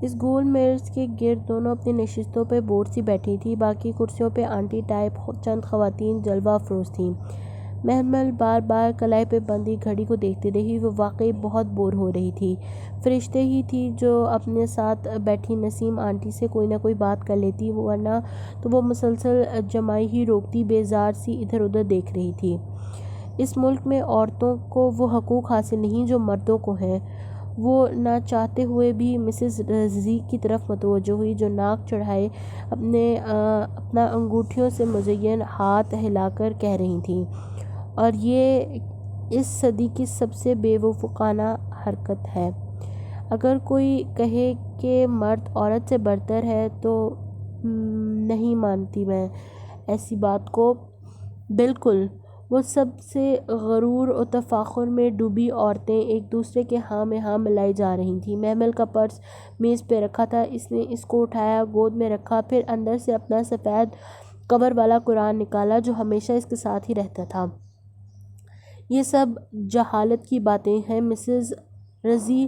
اس گول میز کے گرد دونوں اپنی نشستوں پہ بور سی بیٹھی تھی، باقی کرسیوں پہ آنٹی ٹائپ چند خواتین جلوہ افروز تھیں۔ محمل بار بار کلائی پہ بندھی گھڑی کو دیکھتی رہی، وہ واقعی بہت بور ہو رہی تھی۔ فرشتے ہی تھی جو اپنے ساتھ بیٹھی نسیم آنٹی سے کوئی نہ کوئی بات کر لیتی، ورنہ تو وہ مسلسل جمائی ہی روکتی بیزار سی ادھر ادھر دیکھ رہی تھی۔ اس ملک میں عورتوں کو وہ حقوق حاصل نہیں جو مردوں کو ہیں۔ وہ نہ چاہتے ہوئے بھی مسز رضی کی طرف متوجہ ہوئی، جو ناک چڑھائے اپنا انگوٹھیوں سے مزین ہاتھ ہلا کر کہہ رہی تھیں، اور یہ اس صدی کی سب سے بے وقوفانہ حرکت ہے۔ اگر کوئی کہے کہ مرد عورت سے برتر ہے تو نہیں مانتی میں ایسی بات کو۔ بالکل، وہ سب سے غرور و تفاخر میں ڈوبی عورتیں ایک دوسرے کے ہاں میں ہاں ملائی جا رہی تھیں۔ محمل کا پرس میز پہ رکھا تھا، اس نے اس کو اٹھایا، گود میں رکھا، پھر اندر سے اپنا سفید کور والا قرآن نکالا جو ہمیشہ اس کے ساتھ ہی رہتا تھا۔ یہ سب جہالت کی باتیں ہیں مسز رضی۔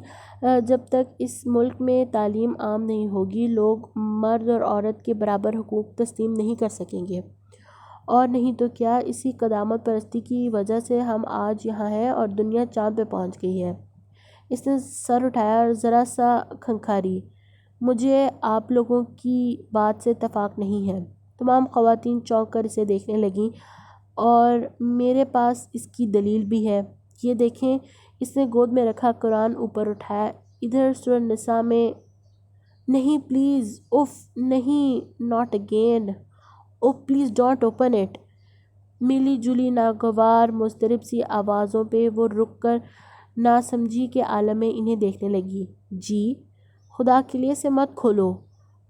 جب تک اس ملک میں تعلیم عام نہیں ہوگی، لوگ مرد اور عورت کے برابر حقوق تسلیم نہیں کر سکیں گے۔ اور نہیں تو کیا، اسی قدامت پرستی کی وجہ سے ہم آج یہاں ہیں اور دنیا چاند پہ پہنچ گئی ہے۔ اس نے سر اٹھایا اور ذرا سا کھنکھاری۔ مجھے آپ لوگوں کی بات سے اتفاق نہیں ہے۔ تمام خواتین چونک کر اسے دیکھنے لگیں۔ اور میرے پاس اس کی دلیل بھی ہے، یہ دیکھیں۔ اس نے گود میں رکھا قرآن اوپر اٹھایا۔ ادھر سورہ النساء میں۔ نہیں پلیز، اف نہیں، not again, oh please don't open it. ملی جلی ناگوار مضطرب سی آوازوں پہ وہ رک کر ناسمجھی کے عالم میں انہیں دیکھنے لگی۔ جی خدا کے لیے اسے مت کھولو،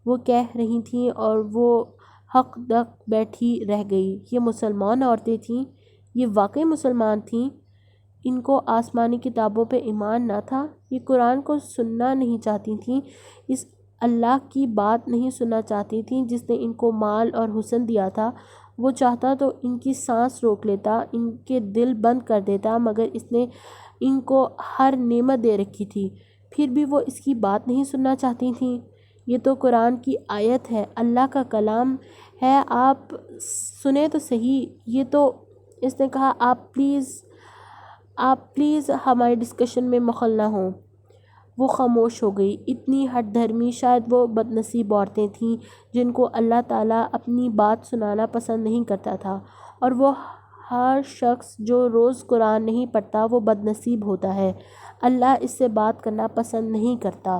وہ کہہ رہی تھیں، اور وہ حق دق بیٹھی رہ گئی۔ یہ مسلمان عورتیں تھیں، یہ واقعی مسلمان تھیں۔ ان کو آسمانی کتابوں پہ ایمان نہ تھا؟ یہ قرآن کو سننا نہیں چاہتی تھیں، اس اللہ کی بات نہیں سننا چاہتی تھیں جس نے ان کو مال اور حسن دیا تھا۔ وہ چاہتا تو ان کی سانس روک لیتا، ان کے دل بند کر دیتا، مگر اس نے ان کو ہر نعمت دے رکھی تھی، پھر بھی وہ اس کی بات نہیں سننا چاہتی تھیں۔ یہ تو قرآن کی آیت ہے، اللہ کا کلام ہے، آپ سنیں تو صحیح۔ یہ تو اس نے کہا، آپ پلیز ہماری ڈسکشن میں مخل نہ ہوں۔ وہ خاموش ہو گئی۔ اتنی ہٹ دھرمی شاید وہ بدنصیب عورتیں تھیں جن کو اللہ تعالیٰ اپنی بات سنانا پسند نہیں کرتا تھا، اور وہ ہر شخص جو روز قرآن نہیں پڑھتا وہ بدنصیب ہوتا ہے، اللہ اس سے بات کرنا پسند نہیں کرتا۔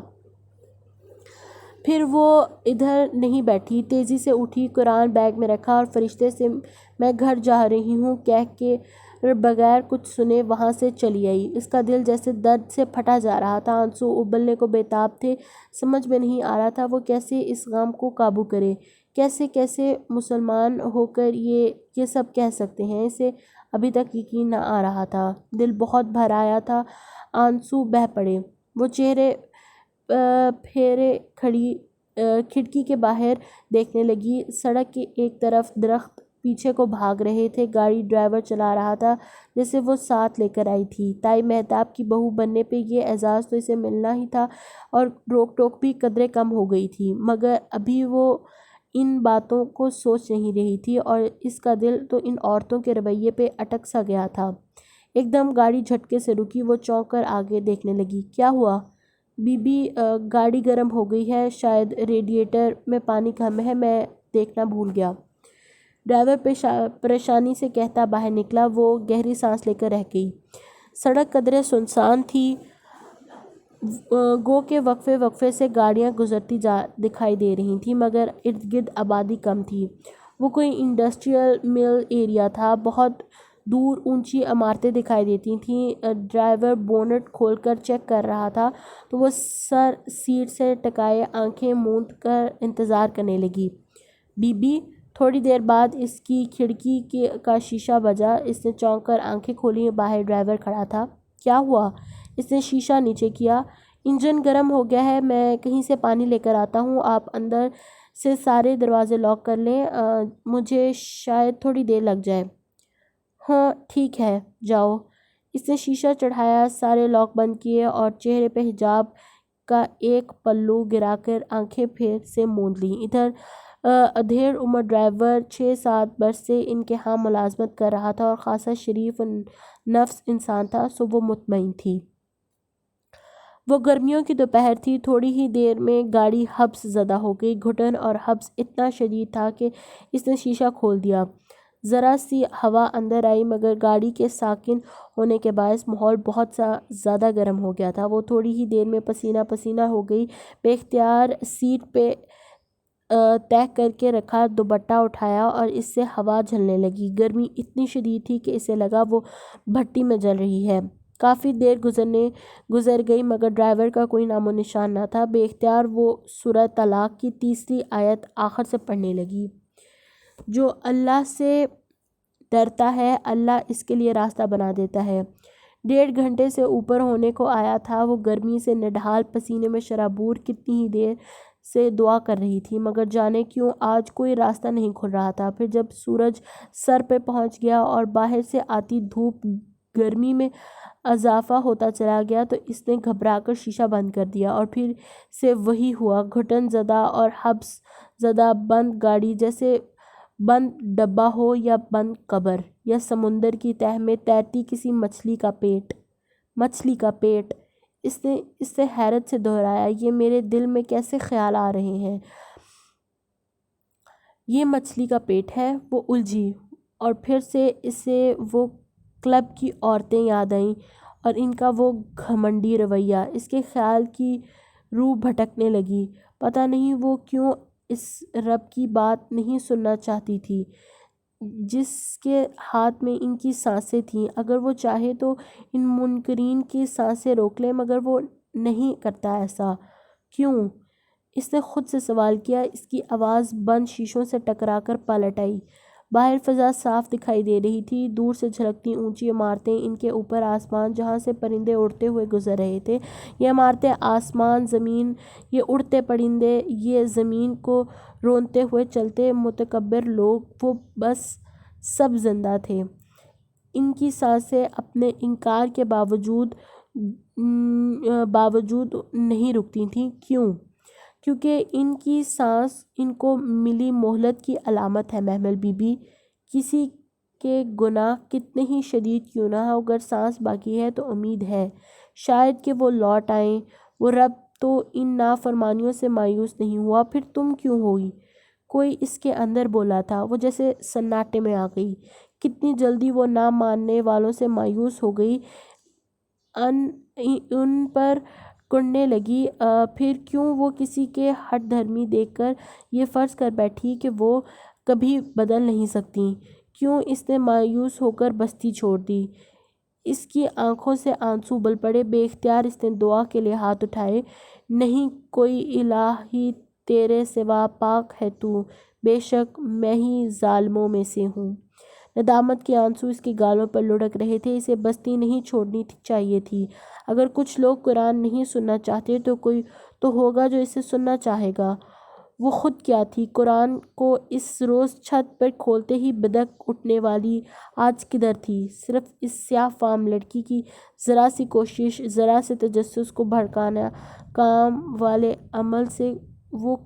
پھر وہ ادھر نہیں بیٹھی، تیزی سے اٹھی، قرآن بیگ میں رکھا، اور فرشتے سے میں گھر جا رہی ہوں کہہ کے بغیر کچھ سنے وہاں سے چلی آئی۔ اس کا دل جیسے درد سے پھٹا جا رہا تھا، آنسو ابلنے کو بےتاب تھے، سمجھ میں نہیں آ رہا تھا وہ کیسے اس غم کو قابو کرے، کیسے مسلمان ہو کر یہ سب کہہ سکتے ہیں۔ اسے ابھی تک یقین نہ آ رہا تھا، دل بہت بھر آیا تھا، آنسو بہہ پڑے۔ وہ چہرے پھیرے کھڑکی کے باہر دیکھنے لگی۔ سڑک کے ایک طرف درخت پیچھے کو بھاگ رہے تھے، گاڑی ڈرائیور چلا رہا تھا جسے وہ ساتھ لے کر آئی تھی۔ تائی مہتاب کی بہو بننے پہ یہ اعزاز تو اسے ملنا ہی تھا، اور روک ٹوک بھی قدرے کم ہو گئی تھی، مگر ابھی وہ ان باتوں کو سوچ نہیں رہی تھی، اور اس کا دل تو ان عورتوں کے رویے پہ اٹک سا گیا تھا۔ ایک دم گاڑی جھٹکے سے رکی، وہ چونک کر آگے دیکھنے لگی۔ کیا ہوا؟ بی بی، گاڑی گرم ہو گئی ہے، شاید ریڈیٹر میں پانی کم ہے، میں دیکھنا بھول گیا۔ ڈرائیور پریشانی سے کہتا باہر نکلا۔ وہ گہری سانس لے کر رہ گئی۔ سڑک قدرے سنسان تھی، گو کہ وقفے وقفے سے گاڑیاں گزرتی دکھائی دے رہی تھیں، مگر ارد گرد آبادی کم تھی۔ وہ کوئی انڈسٹریل مل ایریا تھا، بہت دور اونچی عمارتیں دکھائی دیتی تھیں۔ ڈرائیور بونٹ کھول کر چیک کر رہا تھا تو وہ سر سیٹ سے ٹکائے آنکھیں موند کر انتظار کرنے لگی۔ بی بی۔ تھوڑی دیر بعد اس کی کھڑکی کا شیشہ بجا۔ اس نے چونک کر آنکھیں کھولیں، باہر ڈرائیور کھڑا تھا۔ کیا ہوا؟ اس نے شیشہ نیچے کیا۔ انجن گرم ہو گیا ہے، میں کہیں سے پانی لے کر آتا ہوں، آپ اندر سے سارے دروازے لاک کر لیں، مجھے شاید تھوڑی دیر لگ جائے۔ ہاں ٹھیک ہے، جاؤ۔ اس نے شیشہ چڑھایا، سارے لاک بند کیے، اور چہرے پہ حجاب کا ایک پلو گرا کر آنکھیں پھر سے موند لیں۔ ادھر ادھیڑ عمر ڈرائیور 6-7 برس سے ان کے ہاں ملازمت کر رہا تھا اور خاصا شریف نفس انسان تھا، سو وہ مطمئن تھی۔ وہ گرمیوں کی دوپہر تھی۔ تھوڑی ہی دیر میں گاڑی حبس زدہ ہو گئی۔ گھٹن اور حبس اتنا شدید تھا کہ اس نے شیشہ کھول دیا۔ ذرا سی ہوا اندر آئی مگر گاڑی کے ساکن ہونے کے باعث ماحول بہت زیادہ گرم ہو گیا تھا۔ وہ تھوڑی ہی دیر میں پسینہ پسینہ ہو گئی۔ بے اختیار سیٹ پہ طے کر کے رکھا دوپٹہ اٹھایا اور اس سے ہوا جھلنے لگی۔ گرمی اتنی شدید تھی کہ اسے لگا وہ بھٹی میں جل رہی ہے۔ کافی دیر گزر گئی مگر ڈرائیور کا کوئی نام و نشان نہ تھا۔ بے اختیار وہ سورہ طلاق کی 3 آیت آخر سے پڑھنے لگی۔ جو اللہ سے ڈرتا ہے اللہ اس کے لیے راستہ بنا دیتا ہے۔ 1.5 گھنٹے سے اوپر ہونے کو آیا تھا۔ وہ گرمی سے نڈھال، پسینے میں شرابور کتنی ہی دیر سے دعا کر رہی تھی مگر جانے کیوں آج کوئی راستہ نہیں کھل رہا تھا۔ پھر جب سورج سر پہ پہنچ گیا اور باہر سے آتی دھوپ گرمی میں اضافہ ہوتا چلا گیا تو اس نے گھبرا کر شیشہ بند کر دیا اور پھر سے وہی ہوا، گھٹن زدہ اور حبس زدہ بند گاڑی، جیسے بند ڈبہ ہو یا بند قبر یا سمندر کی تہہ میں تیرتی کسی مچھلی کا پیٹ۔ اس نے اس سے حیرت سے دہرایا، یہ میرے دل میں کیسے خیال آ رہے ہیں۔ یہ مچھلی کا پیٹ ہے، وہ الجھی اور پھر سے اسے وہ کلب کی عورتیں یاد آئیں اور ان کا وہ گھمنڈی رویہ۔ اس کے خیال کی روح بھٹکنے لگی۔ پتہ نہیں وہ کیوں اس رب کی بات نہیں سننا چاہتی تھی جس کے ہاتھ میں ان کی سانسیں تھیں۔ اگر وہ چاہے تو ان منکرین کی سانسیں روک لے مگر وہ نہیں کرتا ایسا۔ کیوں؟ اس نے خود سے سوال کیا۔ اس کی آواز بند شیشوں سے ٹکرا کر پلٹ آئی۔ باہر فضا صاف دکھائی دے رہی تھی، دور سے جھلکتی اونچی عمارتیں، ان کے اوپر آسمان جہاں سے پرندے اڑتے ہوئے گزر رہے تھے۔ یہ عمارتیں، آسمان، زمین، یہ اڑتے پرندے، یہ زمین کو رونتے ہوئے چلتے متکبر لوگ، وہ بس سب زندہ تھے۔ ان کی سانسیں اپنے انکار کے باوجود نہیں رکتی تھیں۔ کیوں؟ کیونکہ ان کی سانس ان کو ملی مہلت کی علامت ہے محمل بی بی۔ کسی کے گناہ کتنے ہی شدید کیوں نہ ہو، اگر سانس باقی ہے تو امید ہے شاید کہ وہ لوٹ آئیں۔ وہ رب تو ان نافرمانیوں سے مایوس نہیں ہوا، پھر تم کیوں ہوئی؟ کوئی اس کے اندر بولا تھا۔ وہ جیسے سناٹے میں آ گئی۔ کتنی جلدی وہ نہ ماننے والوں سے مایوس ہو گئی، ان پر کڑنے لگی۔ پھر کیوں وہ کسی کے ہٹ دھرمی دیکھ کر یہ فرض کر بیٹھی کہ وہ کبھی بدل نہیں سکتی؟ کیوں اس نے مایوس ہو کر بستی چھوڑ دی؟ اس کی آنکھوں سے آنسو ابل پڑے۔ بے اختیار اس نے دعا کے لیے ہاتھ اٹھائے۔ نہیں کوئی الہ ہی تیرے سوا، پاک ہے تو، بے شک میں ہی ظالموں میں سے ہوں۔ ندامت کے آنسو اس کے گالوں پر لڑک رہے تھے۔ اسے بستی نہیں چھوڑنی چاہیے تھی۔ اگر کچھ لوگ قرآن نہیں سننا چاہتے تو کوئی تو ہوگا جو اسے سننا چاہے گا۔ وہ خود کیا تھی؟ قرآن کو اس روز چھت پر کھولتے ہی بدک اٹھنے والی آج کدھر تھی؟ صرف اس سیاہ فام لڑکی کی ذرا سی کوشش، ذرا سے تجسس کو بھڑکانا کام والے عمل سے وہ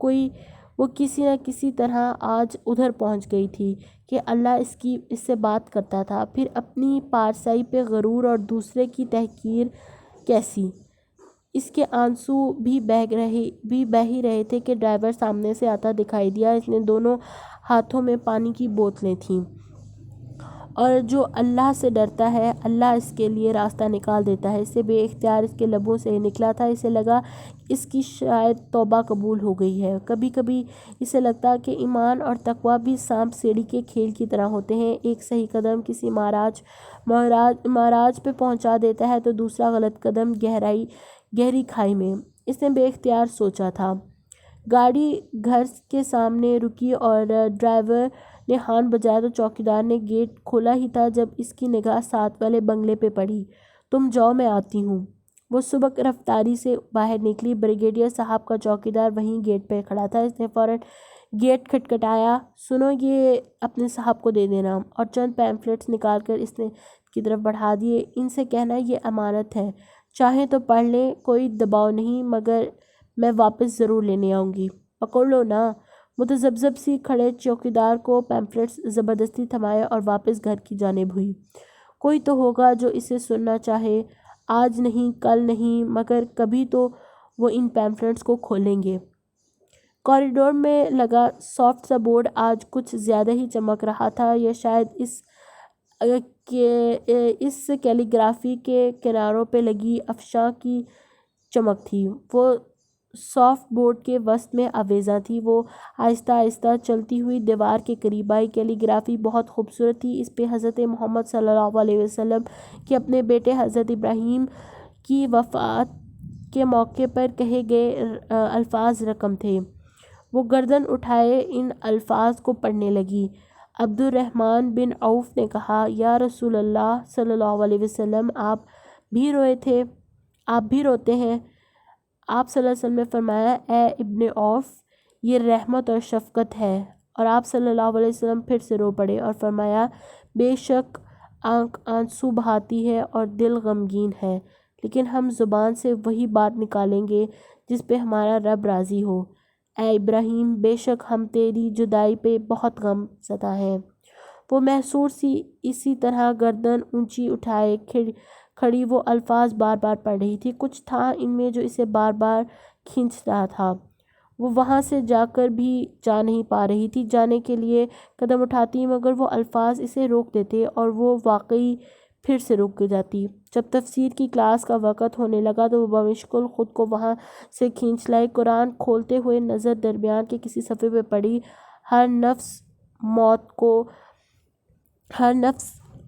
کسی نہ کسی طرح آج ادھر پہنچ گئی تھی کہ اللہ اس سے بات کرتا تھا۔ پھر اپنی پارسائی پہ غرور اور دوسرے کی تحقیر کیسی؟ اس کے آنسو بھی بہہ ہی رہے تھے کہ ڈرائیور سامنے سے آتا دکھائی دیا۔ اس نے دونوں ہاتھوں میں پانی کی بوتلیں تھیں اور جو اللہ سے ڈرتا ہے اللہ اس کے لیے راستہ نکال دیتا ہے۔ اسے بے اختیار اس کے لبوں سے نکلا تھا۔ اسے لگا اس کی شاید توبہ قبول ہو گئی ہے۔ کبھی کبھی اسے لگتا کہ ایمان اور تقویٰ بھی سانپ سیڑھی کے کھیل کی طرح ہوتے ہیں، ایک صحیح قدم کسی معراج پہ پہنچا دیتا ہے تو دوسرا غلط قدم گہری کھائی میں۔ اس نے بے اختیار سوچا تھا۔ گاڑی گھر کے سامنے رکی اور ڈرائیور نے ہارن بجایا تو چوکیدار نے گیٹ کھولا ہی تھا جب اس کی نگاہ ساتھ والے بنگلے پہ پڑی۔ تم جاؤ میں آتی ہوں۔ وہ سبک رفتاری سے باہر نکلی۔ بریگیڈیئر صاحب کا چوکیدار وہیں گیٹ پہ کھڑا تھا۔ اس نے فوراً گیٹ کھٹکھٹایا۔ سنو یہ اپنے صاحب کو دے دینا، اور چند پیمفلٹس نکال کر اس نے کی طرف بڑھا دیے۔ ان سے کہنا یہ امانت ہے، چاہیں تو پڑھ لیں، کوئی دباؤ نہیں، مگر میں واپس ضرور لینے آؤں گی۔ پکڑ لو نا۔ متذبذب سی کھڑے چوکیدار کو پیمفلٹس زبردستی تھمائے اور واپس گھر کی جانب ہوئی۔ کوئی تو ہوگا جو اسے سننا چاہے، آج نہیں، کل نہیں، مگر کبھی تو وہ ان پیمفلٹس کو کھولیں گے۔ کوریڈور میں لگا سافٹ سا بورڈ آج کچھ زیادہ ہی چمک رہا تھا، یا شاید اس کیلی گرافی کے کناروں پہ لگی افشاں کی چمک تھی۔ وہ سافٹ بورڈ کے وسط میں آویزاں تھی۔ وہ آہستہ آہستہ چلتی ہوئی دیوار کے قریب آئی۔ کیلی گرافی بہت خوبصورت تھی۔ اس پہ حضرت محمد صلی اللہ علیہ وسلم کے اپنے بیٹے حضرت ابراہیم کی وفات کے موقع پر کہے گئے الفاظ رقم تھے۔ وہ گردن اٹھائے ان الفاظ کو پڑھنے لگی۔ عبد الرحمن بن عوف نے کہا، یا رسول اللہ صلی اللہ علیہ وسلم، آپ بھی روتے ہیں؟ آپ صلی اللہ علیہ وسلم نے فرمایا، اے ابن عوف، یہ رحمت اور شفقت ہے۔ اور آپ صلی اللہ علیہ وسلم پھر سے رو پڑے اور فرمایا، بے شک آنکھ آنسو بہاتی ہے اور دل غمگین ہے، لیکن ہم زبان سے وہی بات نکالیں گے جس پہ ہمارا رب راضی ہو۔ اے ابراہیم، بے شک ہم تیری جدائی پہ بہت غم زدہ ہیں۔ وہ محصور سی اسی طرح گردن اونچی اٹھائے کھڑی وہ الفاظ بار بار پڑھ رہی تھی۔ کچھ تھا ان میں جو اسے بار بار کھینچ رہا تھا۔ وہ وہاں سے جا کر بھی جا نہیں پا رہی تھی۔ جانے کے لیے قدم اٹھاتی مگر وہ الفاظ اسے روک دیتے اور وہ واقعی پھر سے رک جاتی۔ جب تفسیر کی کلاس کا وقت ہونے لگا تو وہ بمشکل خود کو وہاں سے کھینچ لائی۔ قرآن کھولتے ہوئے نظر درمیان کے کسی صفحے پہ پڑی، ہر نفس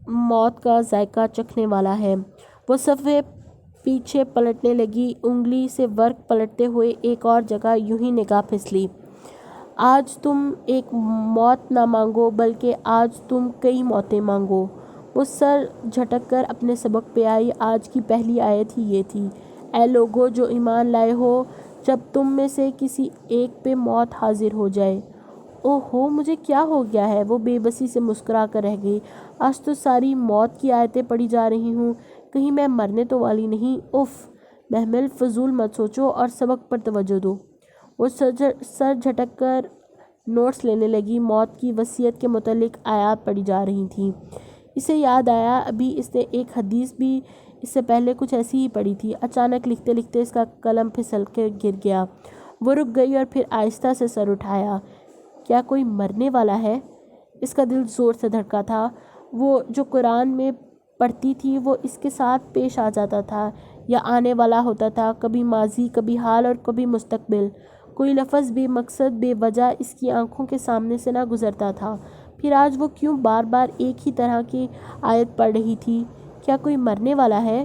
موت کا ذائقہ چکھنے والا ہے۔ وہ صفحے پیچھے پلٹنے لگی، انگلی سے ورق پلٹتے ہوئے ایک اور جگہ یوں ہی نگاہ پھسلی۔ آج تم ایک موت نہ مانگو بلکہ آج تم کئی موتیں مانگو۔ وہ سر جھٹک کر اپنے سبق پہ آئی۔ آج کی پہلی آیت ہی یہ تھی، اے لوگو جو ایمان لائے ہو، جب تم میں سے کسی ایک پہ موت حاضر ہو جائے۔ اوہو، مجھے کیا ہو گیا ہے؟ وہ بے بسی سے مسکرا کر رہ گئی۔ آج تو ساری موت کی آیتیں پڑھی جا رہی ہوں، کہیں میں مرنے تو والی نہیں؟ اف محمل، فضول مت سوچو اور سبق پر توجہ دو۔ وہ سر جھٹک کر نوٹس لینے لگی۔ موت کی وصیت کے متعلق آیات پڑھی جا رہی تھیں۔ اسے یاد آیا، ابھی اس نے ایک حدیث بھی اس سے پہلے کچھ ایسی ہی پڑھی تھی۔ اچانک لکھتے لکھتے اس کا قلم پھسل کے گر گیا۔ وہ رک گئی اور پھر آہستہ سے سر اٹھایا۔ کیا کوئی مرنے والا ہے؟ اس کا دل زور سے دھڑکا تھا۔ وہ جو قرآن میں پڑھتی تھی وہ اس کے ساتھ پیش آ جاتا تھا یا آنے والا ہوتا تھا، کبھی ماضی، کبھی حال اور کبھی مستقبل۔ کوئی لفظ بے مقصد، بے وجہ اس کی آنکھوں کے سامنے سے نہ گزرتا تھا۔ پھر آج وہ کیوں بار بار ایک ہی طرح کی آیت پڑھ رہی تھی؟ کیا کوئی مرنے والا ہے؟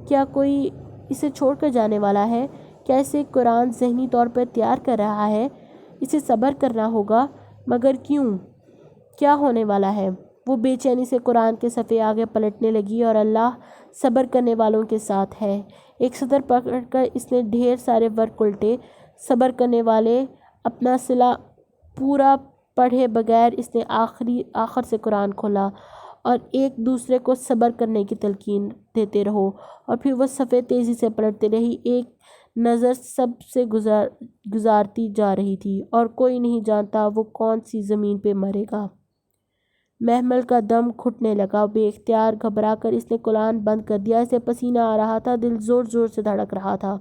کیا کوئی اسے چھوڑ کر جانے والا ہے؟ کیا اسے قرآن ذہنی طور پر تیار کر رہا ہے؟ اسے صبر کرنا ہوگا، مگر کیوں؟ کیا ہونے والا ہے؟ وہ بے چینی سے قرآن کے صفحے آگے پلٹنے لگی، اور اللہ صبر کرنے والوں کے ساتھ ہے۔ ایک سطر پکڑ کر اس نے ڈھیر سارے ورق الٹے۔ صبر کرنے والے۔ اپنا صلہ پورا پڑھے بغیر اس نے آخر سے قرآن کھولا، اور ایک دوسرے کو صبر کرنے کی تلقین دیتے رہو، اور پھر وہ صفحے تیزی سے پلٹتے رہی۔ ایک نظر سب سے گزارتی جا رہی تھی، اور کوئی نہیں جانتا وہ کون سی زمین پہ مرے گا۔ محمل کا دم گھٹنے لگا۔ بے اختیار گھبرا کر اس نے قرآن بند کر دیا۔ اسے پسینہ آ رہا تھا، دل زور زور سے دھڑک رہا تھا۔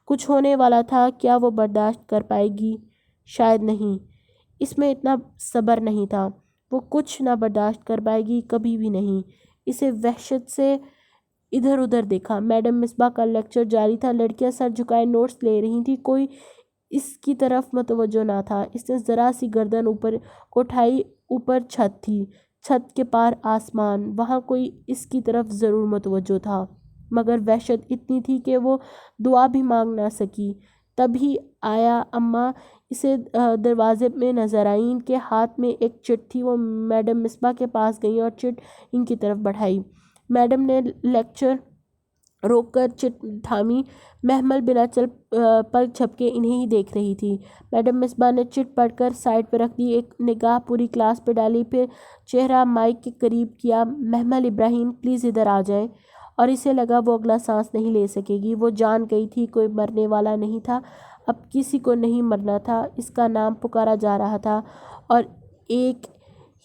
کچھ ہونے والا تھا۔ کیا وہ برداشت کر پائے گی؟ شاید نہیں۔ اس میں اتنا صبر نہیں تھا۔ وہ کچھ نہ برداشت کر پائے گی، کبھی بھی نہیں۔ اسے وحشت سے ادھر ادھر دیکھا۔ میڈم مصباح کا لیکچر جاری تھا۔ لڑکیاں سر جھکائے نوٹس لے رہی تھیں۔ کوئی اس کی طرف متوجہ نہ تھا۔ اس نے ذرا سی گردن اوپر اٹھائی۔ اوپر چھت تھی، چھت کے پار آسمان۔ وہاں کوئی اس کی طرف ضرور متوجہ تھا، مگر وحشت اتنی تھی کہ وہ دعا بھی مانگ نہ سکی۔ تبھی آیا اماں اسے دروازے میں نظر آئیں۔ ان کے ہاتھ میں ایک چٹ تھی۔ وہ میڈم مصباح کے پاس گئیں اور چٹ ان کی طرف بڑھائی۔ میڈم نے لیکچر روک کر چٹ تھامی۔ محمل بنا پلک جھپکے انہیں ہی دیکھ رہی تھی۔ میڈم مصباح نے چٹ پڑھ کر سائڈ پہ رکھ دی، ایک نگاہ پوری کلاس پہ ڈالی، پھر چہرہ مائک کے قریب کیا۔ محمل، ابراہیم، پلیز ادھر آ جائیں۔ اور اسے لگا وہ اگلا سانس نہیں لے سکے گی۔ وہ جان گئی تھی کوئی مرنے والا نہیں تھا، اب کسی کو نہیں مرنا تھا، اس کا نام پکارا جا رہا تھا اور ایک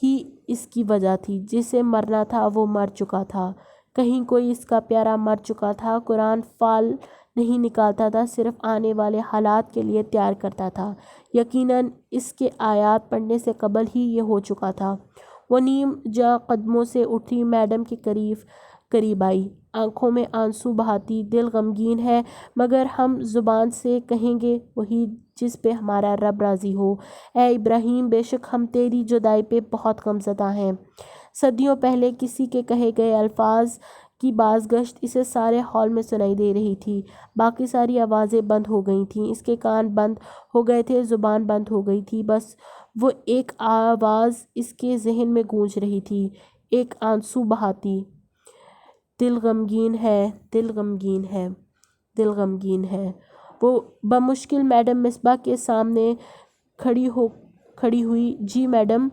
ہی اس کی وجہ تھی، جسے مرنا تھا وہ مر چکا تھا، کہیں کوئی اس کا پیارا مر چکا تھا۔ قرآن فال نہیں نکالتا تھا، صرف آنے والے حالات کے لیے تیار کرتا تھا، یقیناً اس کے آیات پڑھنے سے قبل ہی یہ ہو چکا تھا۔ وہ نیم جاں قدموں سے اٹھی میڈم کے قریب آئی، آنکھوں میں آنسو بہاتی، دل غمگین ہے مگر ہم زبان سے کہیں گے وہی جس پہ ہمارا رب راضی ہو۔ اے ابراہیم، بے شک ہم تیری جدائی پہ بہت غمزدہ ہیں۔ صدیوں پہلے کسی کے کہے گئے الفاظ کی بازگشت اسے سارے ہال میں سنائی دے رہی تھی، باقی ساری آوازیں بند ہو گئی تھیں، اس کے کان بند ہو گئے تھے، زبان بند ہو گئی تھی، بس وہ ایک آواز اس کے ذہن میں گونج رہی تھی، ایک آنسو بہاتی، دل غمگین ہے، دل غمگین ہے، دل غمگین ہے۔ وہ بمشکل میڈم مصباح کے سامنے کھڑی ہوئی۔ جی میڈم،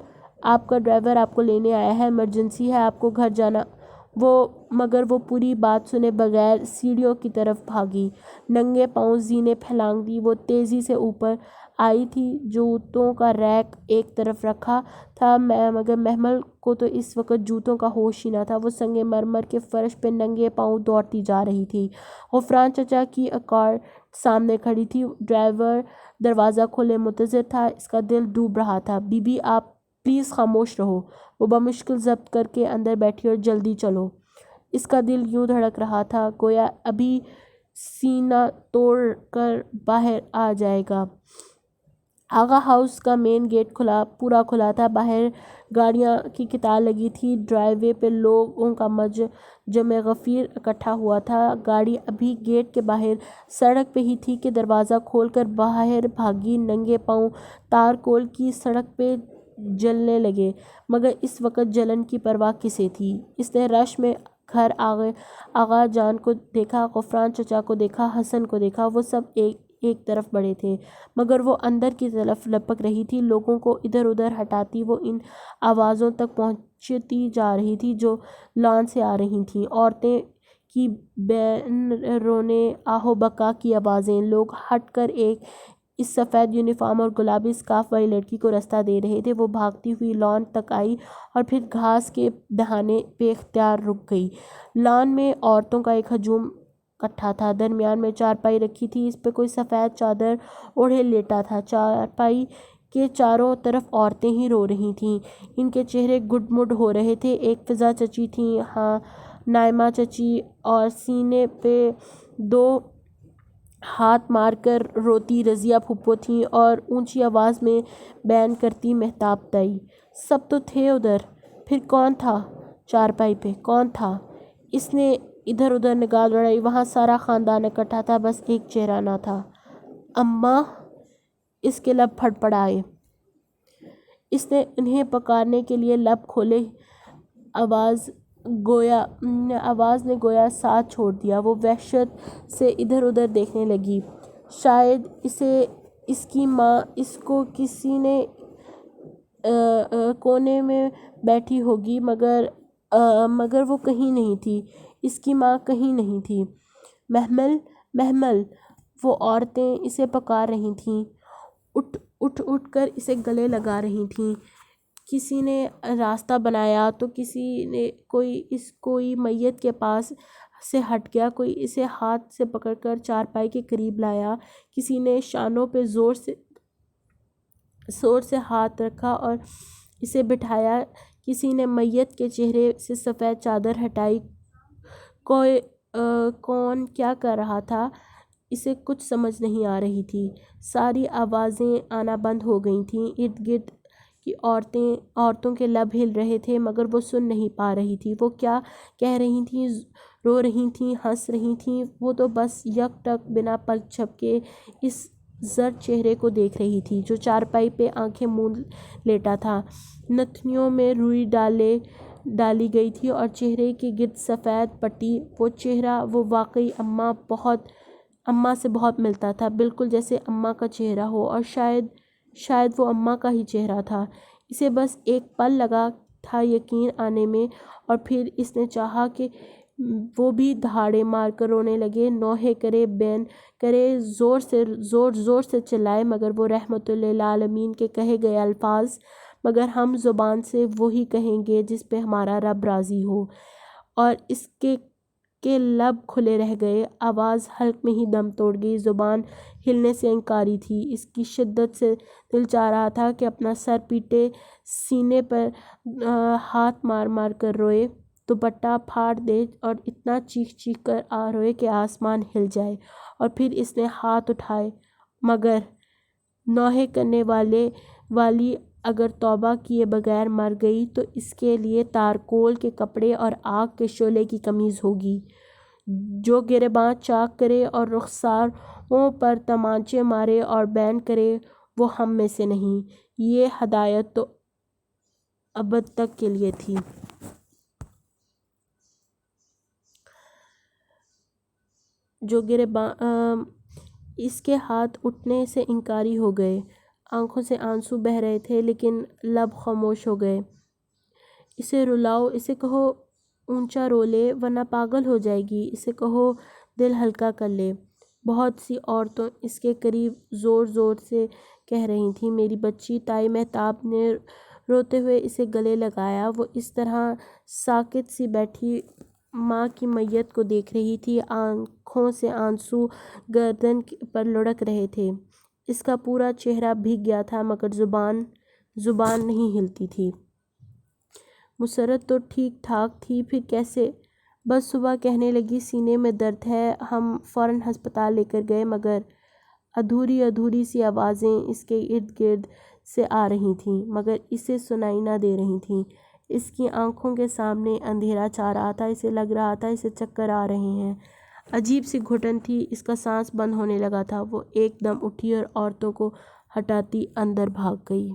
آپ کا ڈرائیور آپ کو لینے آیا ہے، ایمرجنسی ہے، آپ کو گھر جانا۔ مگر وہ پوری بات سنے بغیر سیڑھیوں کی طرف بھاگی، ننگے پاؤں زینے پھیلانگ دی۔ وہ تیزی سے اوپر آئی تھی، جوتوں کا ریک ایک طرف رکھا تھا، مگر محمل کو تو اس وقت جوتوں کا ہوش ہی نہ تھا۔ وہ سنگ مرمر کے فرش پہ ننگے پاؤں دوڑتی جا رہی تھی۔ غفران چچا کی اکار سامنے کھڑی تھی، ڈرائیور دروازہ کھولے منتظر تھا، اس کا دل ڈوب رہا تھا۔ بی بی آپ پلیز خاموش رہو۔ وہ بمشکل ضبط کر کے اندر بیٹھی اور جلدی چلو۔ اس کا دل یوں دھڑک رہا تھا گویا ابھی سینہ توڑ کر باہر آ جائے گا۔ آغا ہاؤس کا مین گیٹ پورا کھلا تھا، باہر گاڑیاں کی قطار لگی تھی، ڈرائیو وے پہ لوگوں کا جمع غفیر اکٹھا ہوا تھا۔ گاڑی ابھی گیٹ کے باہر سڑک پہ ہی تھی کہ دروازہ کھول کر باہر بھاگی، ننگے پاؤں تارکول کی سڑک پہ جلنے لگے، مگر اس وقت جلن کی پرواہ کسے تھی؟ اس نے رش میں گھر آغا جان کو دیکھا، غفران چچا کو دیکھا، حسن کو دیکھا، وہ سب ایک طرف بڑے تھے، مگر وہ اندر کی طرف لپک رہی تھی، لوگوں کو ادھر ادھر ہٹاتی وہ ان آوازوں تک پہنچتی جا رہی تھی جو لان سے آ رہی تھیں، عورتیں کی بین رونے آہو بکا کی آوازیں، لوگ ہٹ کر ایک اس سفید یونیفارم اور گلابی اسکارف والی لڑکی کو رستہ دے رہے تھے۔ وہ بھاگتی ہوئی لان تک آئی اور پھر گھاس کے دہانے بے اختیار رک گئی۔ لان میں عورتوں کا ایک ہجوم اکٹھا تھا، درمیان میں چارپائی رکھی تھی، اس پہ کوئی سفید چادر اوڑھے لیٹا تھا، چارپائی کے چاروں طرف عورتیں ہی رو رہی تھیں، ان کے چہرے گڈ مڈ ہو رہے تھے۔ ایک فضا چچی تھیں، ہاں نائمہ چچی، اور سینے پہ دو ہاتھ مار کر روتی رضیہ پھپھو تھیں، اور اونچی آواز میں بیان کرتی مہتاب تائی۔ سب تو تھے ادھر، پھر کون تھا چارپائی پہ، کون تھا؟ اس نے ادھر ادھر نگاہ دوڑائی، وہاں سارا خاندان اکٹھا تھا، بس ایک چہرہ نہ تھا۔ اماں! اس کے لب پھڑ پڑ آئے۔ اس نے انہیں پکارنے کے لیے لب کھولے، آواز نے گویا ساتھ چھوڑ دیا۔ وہ وحشت سے ادھر ادھر دیکھنے لگی، شاید اس کی ماں اس کو کسی نے کونے میں بیٹھی ہوگی، مگر وہ کہیں نہیں تھی، اس کی ماں کہیں نہیں تھی۔ محمل، محمل! وہ عورتیں اسے پکار رہی تھیں، اٹھ کر اسے گلے لگا رہی تھیں۔ کسی نے راستہ بنایا تو کوئی میت کے پاس سے ہٹ گیا، کوئی اسے ہاتھ سے پکڑ کر چارپائی کے قریب لایا، کسی نے شانوں پہ زور سے ہاتھ رکھا اور اسے بٹھایا، کسی نے میت کے چہرے سے سفید چادر ہٹائی۔ کون کیا کر رہا تھا اسے کچھ سمجھ نہیں آ رہی تھی۔ ساری آوازیں آنا بند ہو گئی تھیں، ارد گرد کی عورتوں کے لب ہل رہے تھے، مگر وہ سن نہیں پا رہی تھی وہ کیا کہہ رہی تھیں، رو رہی تھیں، ہنس رہی تھیں، وہ تو بس یک ٹک بنا پلک جھپکے اس زرد چہرے کو دیکھ رہی تھی جو چارپائی پہ آنکھیں موند لیٹا تھا، نتھنیوں میں روئی ڈالی گئی تھی اور چہرے کے گرد سفید پٹی۔ وہ چہرہ، وہ واقعی اماں سے بہت ملتا تھا، بالکل جیسے اماں کا چہرہ ہو، اور شاید وہ اماں کا ہی چہرہ تھا۔ اسے بس ایک پل لگا تھا یقین آنے میں، اور پھر اس نے چاہا کہ وہ بھی دھاڑے مار کر رونے لگے، نوحے کرے، بین کرے، زور سے چلائے، مگر وہ رحمت للعالمین کے کہے گئے الفاظ، مگر ہم زبان سے وہی کہیں گے جس پہ ہمارا رب راضی ہو۔ اور اس کے لب کھلے رہ گئے، آواز حلق میں ہی دم توڑ گئی، زبان ہلنے سے انکاری تھی۔ اس کی شدت سے دل چاہ رہا تھا کہ اپنا سر پیٹے، سینے پر ہاتھ مار مار کر روئے، دوپٹہ پھاڑ دے اور اتنا چیخ چیخ کر روئے کہ آسمان ہل جائے۔ اور پھر اس نے ہاتھ اٹھائے، مگر نوحے کرنے والی اگر توبہ کیے بغیر مر گئی تو اس کے لیے تارکول کے کپڑے اور آگ کے شعلے کی قمیض ہوگی۔ جو گریباں چاک کرے اور رخساروں پر تمانچے مارے اور بین کرے وہ ہم میں سے نہیں۔ یہ ہدایت تو ابد تک کے لیے تھی۔ جو گریباں اس کے ہاتھ اٹھنے سے انکاری ہو گئے، آنکھوں سے آنسو بہہ رہے تھے لیکن لب خاموش ہو گئے۔ اسے رلاؤ، اسے کہو اونچا رو لے ورنہ پاگل ہو جائے گی، اسے کہو دل ہلکا کر لے۔ بہت سی عورتیں اس کے قریب زور زور سے کہہ رہی تھیں، میری بچی۔ تائی مہتاب نے روتے ہوئے اسے گلے لگایا۔ وہ اس طرح ساکت سی بیٹھی ماں کی میت کو دیکھ رہی تھی، آنکھوں سے آنسو گردن پر لڑک رہے تھے، اس کا پورا چہرہ بھیگ گیا تھا مگر زبان نہیں ہلتی تھی۔ مسرت تو ٹھیک ٹھاک تھی، پھر کیسے؟ بس صبح کہنے لگی سینے میں درد ہے، ہم فوراً ہسپتال لے کر گئے، مگر ادھوری سی آوازیں اس کے ارد گرد سے آ رہی تھیں مگر اسے سنائی نہ دے رہی تھیں۔ اس کی آنکھوں کے سامنے اندھیرا چھا رہا تھا، اسے لگ رہا تھا اسے چکر آ رہے ہیں۔ عجیب سی گھٹن تھی، اس کا سانس بند ہونے لگا تھا۔ وہ ایک دم اٹھی اور عورتوں کو ہٹاتی اندر بھاگ گئی۔